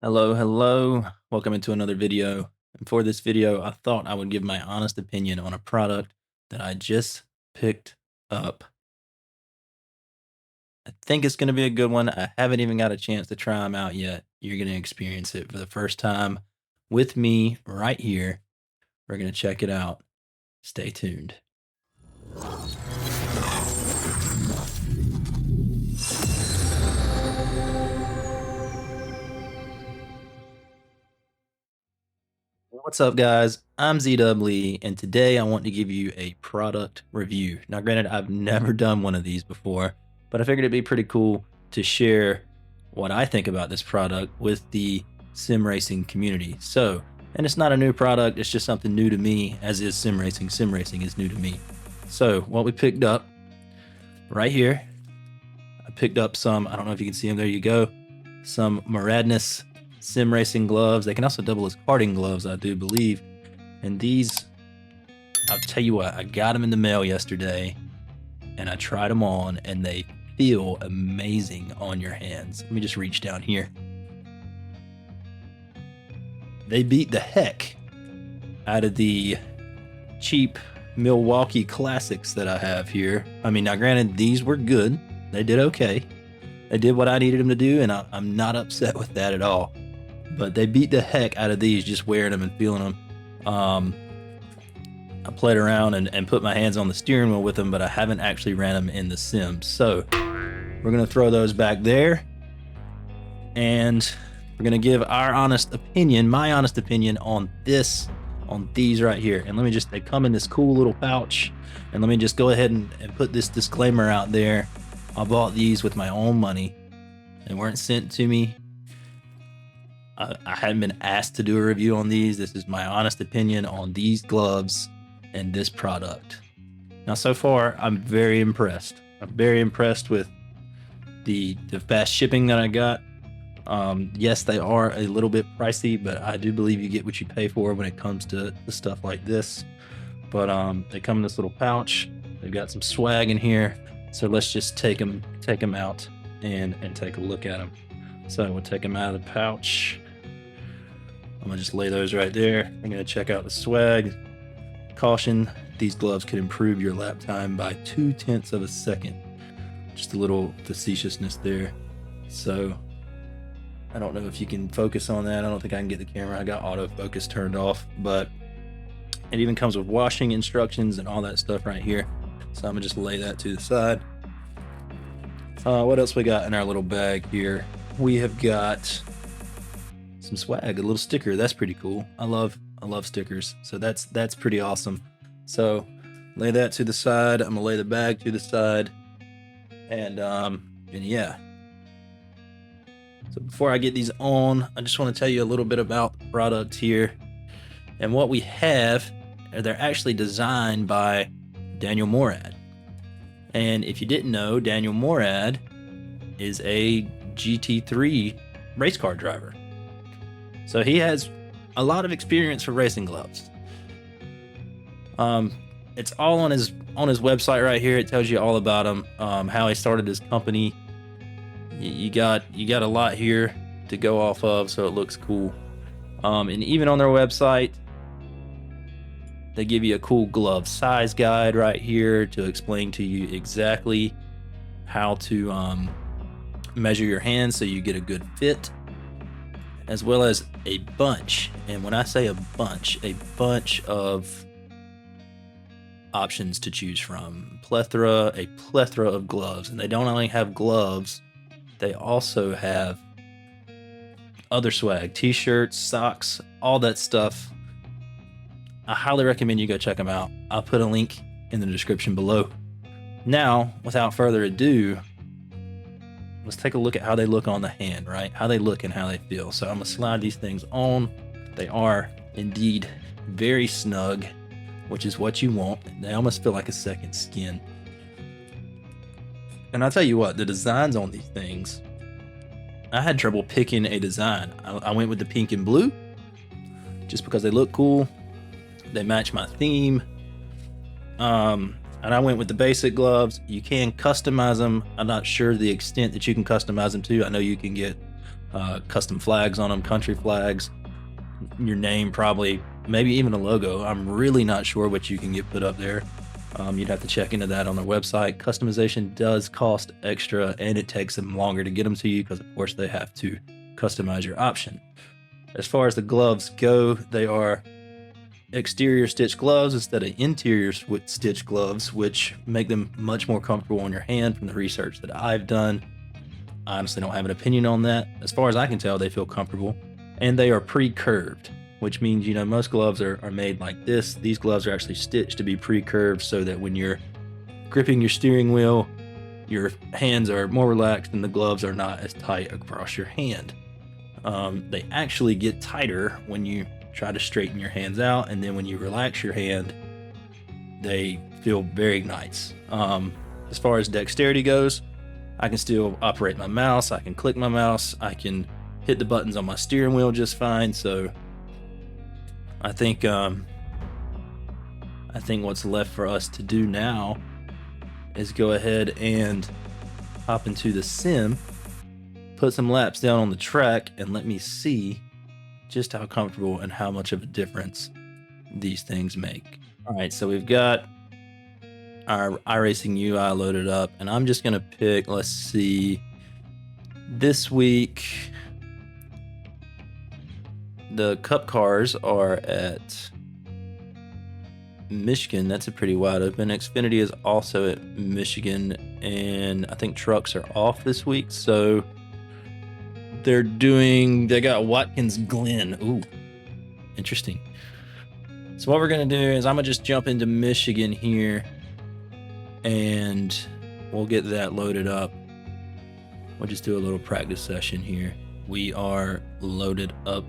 Hello, hello. Welcome into another video. And for this video, I thought I would give my honest opinion on a product that I just picked up. I think it's going to be a good one. I haven't even got a chance to try them out yet. You're going to experience it for the first time with me right here. We're going to check it out. Stay tuned. What's up, guys? I'm ZW, and today I want to give you a product review. Now, granted, I've never done one of these before, but I figured it'd be pretty cool to share what I think about this product with the sim racing community. So, and it's not a new product, it's just something new to me, as is sim racing. Sim racing is new to me. So, what we picked up right here, I picked up some, I don't know if you can see them, there you go, some Moradness Sim Racing Gloves. They can also double as karting gloves, I do believe. And these, I'll tell you what, I got them in the mail yesterday and I tried them on and they feel amazing on your hands. Let me just reach down here. They beat the heck out of the cheap Milwaukee Classics that I have here. I mean, now granted, these were good. They did okay. They did what I needed them to do, and I'm not upset with that at all. But they beat the heck out of these just wearing them and feeling them. I played around and put my hands on the steering wheel with them, but I haven't actually ran them in the sim. So we're going to throw those back there. And we're going to give our honest opinion, my honest opinion on these right here. And let me just, they come in this cool little pouch. And let me just go ahead and put this disclaimer out there. I bought these with my own money. They weren't sent to me. I hadn't been asked to do a review on these. This is my honest opinion on these gloves and this product. Now, so far, I'm very impressed. I'm very impressed with the fast shipping that I got. Yes, they are a little bit pricey, but I do believe you get what you pay for when it comes to stuff like this. But they come in this little pouch. They've got some swag in here. So let's just take them out and take a look at them. So we'll take them out of the pouch. I'm gonna just lay those right there. I'm gonna check out the swag. Caution, these gloves could improve your lap time by 0.2 of a second. Just a little facetiousness there. So I don't know if you can focus on that. I don't think I can get the camera. I got autofocus turned off, but it even comes with washing instructions and all that stuff right here. So I'm gonna just lay that to the side. What else we got in our little bag here? We have got some swag, a little sticker. That's pretty cool. I love stickers. So that's pretty awesome. So lay that to the side. I'm gonna lay the bag to the side. And yeah. So before I get these on, I just want to tell you a little bit about the product here. And what we have, they're actually designed by Daniel Morad. And if you didn't know, Daniel Morad is a GT3 race car driver. So he has a lot of experience for racing gloves. It's all on his website right here. It tells you all about him, how he started his company. You got a lot here to go off of, so it looks cool. And even on their website, they give you a cool glove size guide right here to explain to you exactly how to measure your hands so you get a good fit, as well as a bunch. And when I say a bunch of options to choose from. A plethora of gloves. And they don't only have gloves, they also have other swag, t-shirts, socks, all that stuff. I highly recommend you go check them out. I'll put a link in the description below. Now, without further ado, let's take a look at how they look on the hand, right? How they look and how they feel. So I'm gonna slide these things on. They are indeed very snug, which is what you want. They almost feel like a second skin. And I'll tell you what, the designs on these things, I had trouble picking a design. I went with the pink and blue just because they look cool. They match my theme. And I went with the basic gloves. You can customize them. I'm not sure the extent that you can customize them to. I know you can get custom flags on them, country flags, your name, probably, maybe even a logo. I'm really not sure what you can get put up there. You'd have to check into that on their website. Customization does cost extra, and it takes them longer to get them to you because, of course, they have to customize your option. As far as the gloves go, they are exterior stitch gloves instead of interior stitch gloves, which make them much more comfortable on your hand from the research that I've done. I honestly don't have an opinion on that. As far as I can tell, they feel comfortable, and they are pre-curved, which means, you know, most gloves are made like this. These gloves are actually stitched to be pre-curved so that when you're gripping your steering wheel, your hands are more relaxed and the gloves are not as tight across your hand. They actually get tighter when you try to straighten your hands out, and then when you relax your hand, they feel very nice. As far as dexterity goes, I can still operate my mouse, I can click my mouse, I can hit the buttons on my steering wheel just fine. So I think what's left for us to do now is go ahead and hop into the sim, put some laps down on the track, and let me see just how comfortable and how much of a difference these things make. All right, so we've got our iRacing UI loaded up, and I'm just gonna pick, let's see, this week the Cup cars are at Michigan. That's a pretty wide open. Xfinity is also at Michigan, and I think trucks are off this week, so they got Watkins Glen. Ooh, interesting. So what we're gonna do is I'm gonna just jump into Michigan here, and we'll get that loaded up. We'll just do a little practice session here. We are loaded up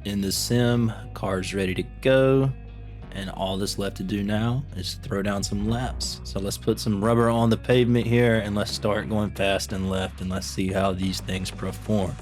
in the sim, car's ready to go, and all that's left to do now is throw down some laps. So let's put some rubber on the pavement here, and let's start going fast and left, and let's see how these things perform.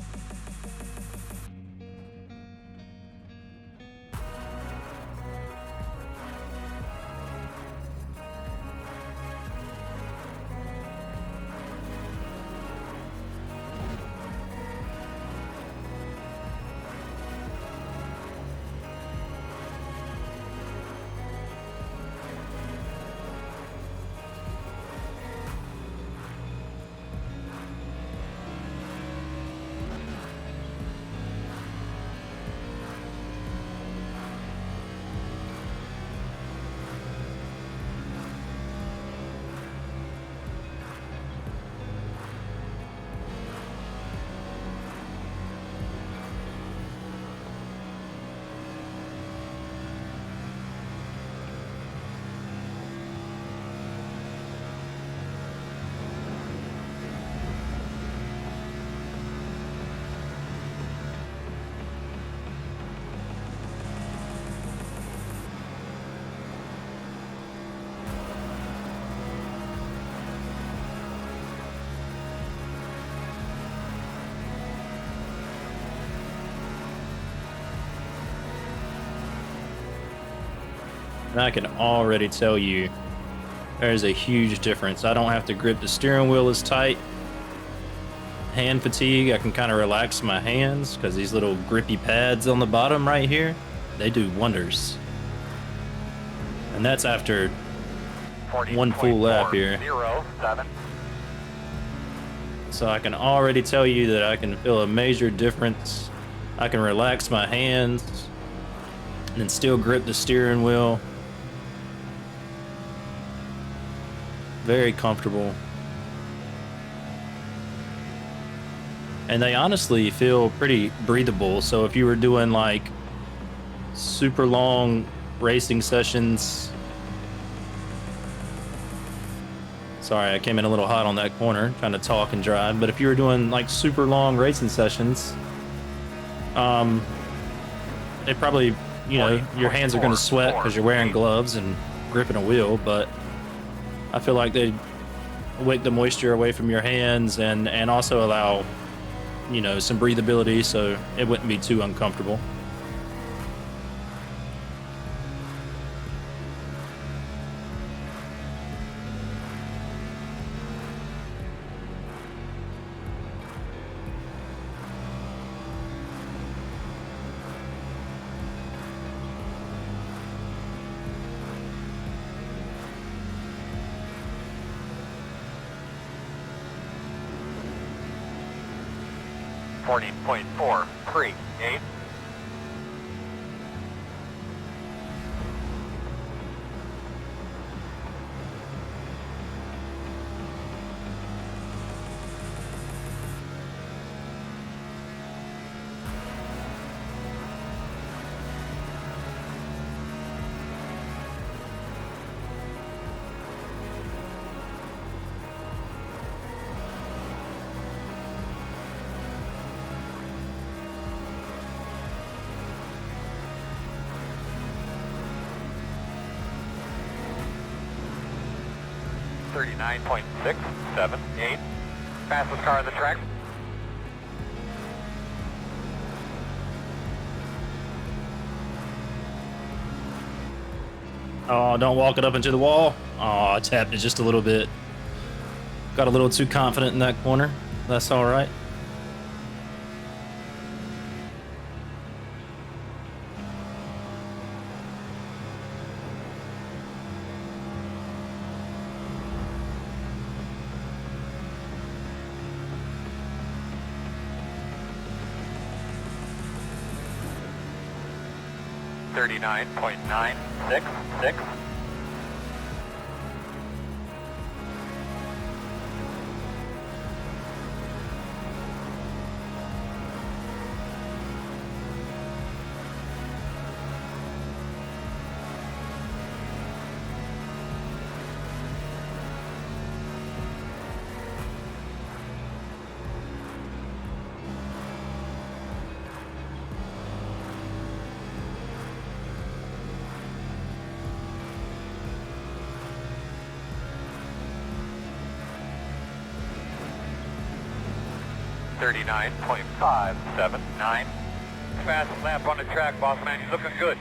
And I can already tell you there's a huge difference. I don't have to grip the steering wheel as tight. Hand fatigue, I can kind of relax my hands because these little grippy pads on the bottom right here, they do wonders. And that's after one full lap here. 07. So I can already tell you that I can feel a major difference. I can relax my hands and then still grip the steering wheel. Very comfortable. And they honestly feel pretty breathable. So if you were doing like super long racing sessions, sorry, I came in a little hot on that corner trying to talk and drive, but if you were doing like super long racing sessions, they probably, you know, your hands are going to sweat because you're wearing gloves and gripping a wheel, but I feel like they wick the moisture away from your hands and also allow, you know, some breathability so it wouldn't be too uncomfortable. 40.438. .678. Fastest car on the track. Oh, don't walk it up into the wall. Oh, I tapped it just a little bit. Got a little too confident in that corner. That's all right. .966. .579. Fast lap on the track, boss man. You're looking good.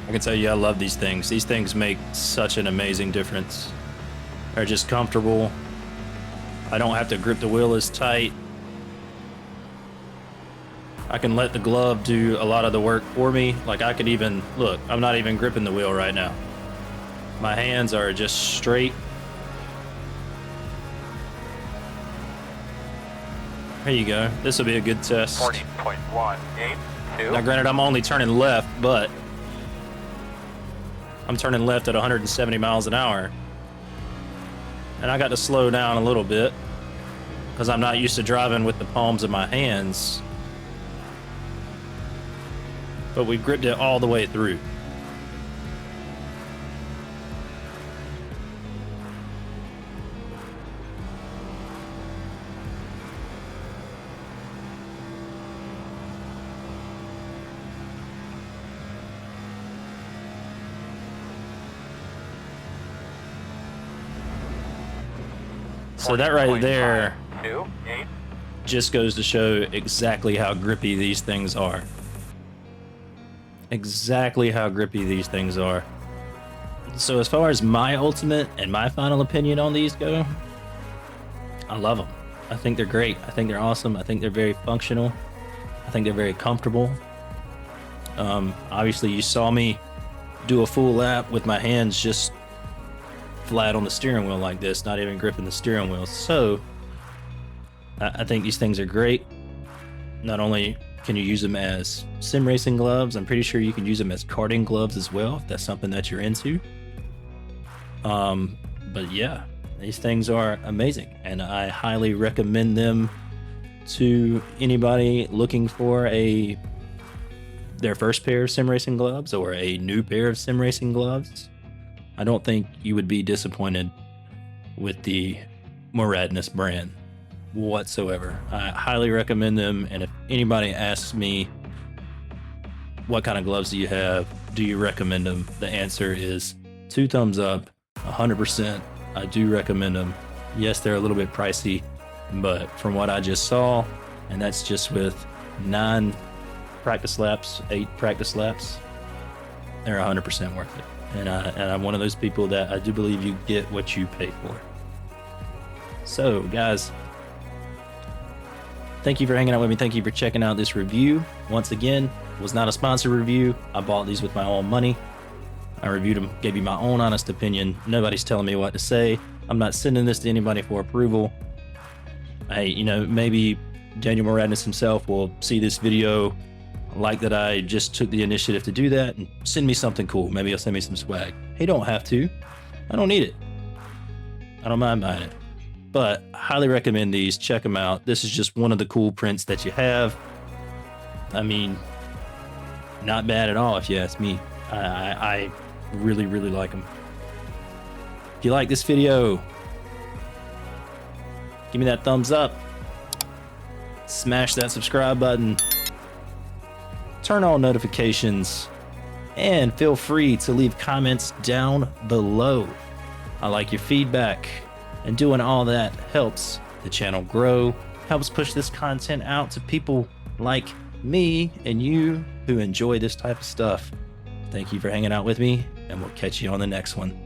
I can tell you I love these things. These things make such an amazing difference. They're just comfortable. I don't have to grip the wheel as tight. I can let the glove do a lot of the work for me. Like I could even, look, I'm not even gripping the wheel right now. My hands are just straight. There you go. This will be a good test. 40.182. Now granted, I'm only turning left, but I'm turning left at 170 miles an hour. And I got to slow down a little bit because I'm not used to driving with the palms of my hands. But we gripped it all the way through. So that right there just goes to show exactly how grippy these things are. Exactly how grippy these things are. So as far as my ultimate and my final opinion on these go, I love them. I think they're great. I think they're awesome. I think they're very functional. I think they're very comfortable. Obviously you saw me do a full lap with my hands just flat on the steering wheel like this, not even gripping the steering wheel. So I think these things are great. Not only can you use them as sim racing gloves, I'm pretty sure you can use them as karting gloves as well, if that's something that you're into. But yeah, these things are amazing, and I highly recommend them to anybody looking for their first pair of sim racing gloves or a new pair of sim racing gloves. I don't think you would be disappointed with the Moradness brand whatsoever. I highly recommend them, and if anybody asks me what kind of gloves do you have, do you recommend them, the answer is 2 thumbs up, 100%. I do recommend them. Yes, they're a little bit pricey, but from what I just saw, and that's just with 9 practice laps, 8 practice laps, they're 100% worth it. And I'm one of those people that I do believe you get what you pay for. So guys, thank you for hanging out with me. Thank you for checking out this review. Once again, it was not a sponsored review. I bought these with my own money. I reviewed them, gave you my own honest opinion. Nobody's telling me what to say. I'm not sending this to anybody for approval. Hey, you know, maybe Daniel Moradness himself will see this video, like that I just took the initiative to do that, and send me something cool. Maybe he'll send me some swag. He don't have to. I don't need it. I don't mind buying it. But I highly recommend these. Check them out. This is just one of the cool prints that you have. I mean, not bad at all if you ask me. I really, really like them. If you like this video, give me that thumbs up. Smash that subscribe button. Turn on notifications. And feel free to leave comments down below. I like your feedback. And doing all that helps the channel grow, helps push this content out to people like me and you who enjoy this type of stuff. Thank you for hanging out with me, and we'll catch you on the next one.